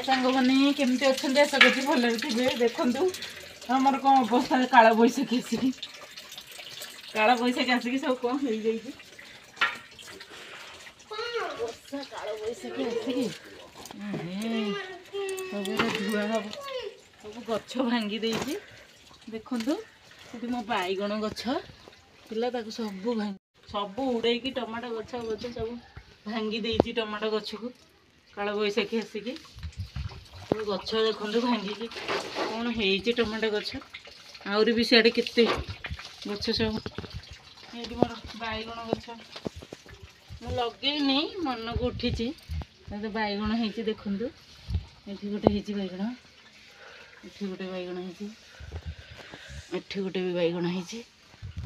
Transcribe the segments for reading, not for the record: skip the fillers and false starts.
हाय सांग मैंने केमती अच्छा आशा कर भले थे देखु आमर कौन अवस्था काल बैशाखी आसिक काल बैशाखी आसिक सब कौन हो जाए काल बैशाखी आसिक सब धुआ हम सब गछ भांगी देती देखु ये मो बैगण गछ था सब भांग सब उड़े टमाटो गछ गछ सब भांगी देती टमाटो गछ को काल बैशाखी आसिक गछ देखो भांगी कौन हो टमाटो गछ आहरी भी सियाड़े केते गछ सब ये मोर बैगण गछ मु लगेनी मन को उठी बैगण हो देखु ये गोटे हो बैगण ये गोटे बैगण हो गोटे भी बैगण हो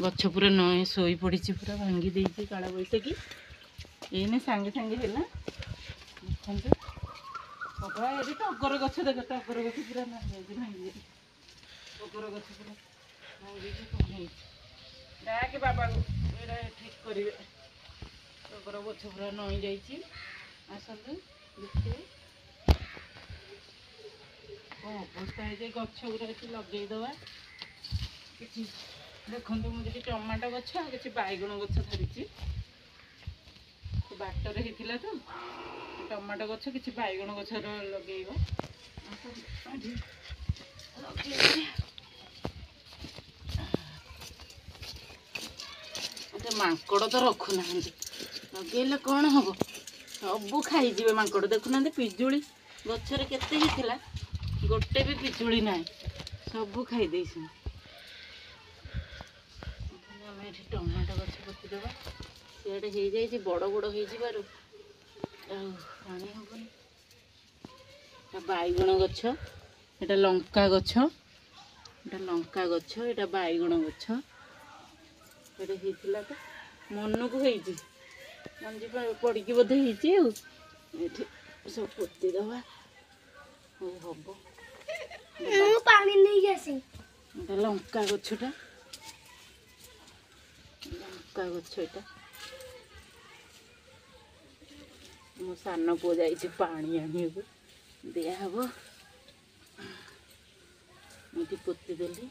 गछ पूरा नए शोई पड़ी पूरा भांगी देती काल बैशाखी ये सांगे सांगे है देखते बाबा ये टगर गछ देख टगर गछ पूरा भांगी टगर गछ पूरा भांगी डाके बाबा ये ठीक करेंगे टगर गछ पूरा नई जाइए आसतु देखिए कौन अवस्था है गछ गुरा लगेदवा कि देखो मुझे टमाटो गछ आ कि बैगण गछ धरी बाटर होता तो टमाटो गछ कि बैगण गछ लगे मांकड़ तो रखुना लगे कौन हम सब खाईजे मांकड़ देखुना पिजुली गचर केते होता गोटे भी पिजुली ना सब खाईदे टमाटो गछ पतिदेवा सीआडे हो जाए बड़ बड़ हो पानी हेनी बैगण गछ एटा लंका गछ एटा लंका गछ एटा बैगण गछ एटा होता तो मन को होती मंजी पड़ी बोधे होती सब पोतीदवा हम पानी नहीं आसे लंका गछटा लंका गछ एटा मो सान पुओ जाइए पानी आने दिया हम पोतीदेली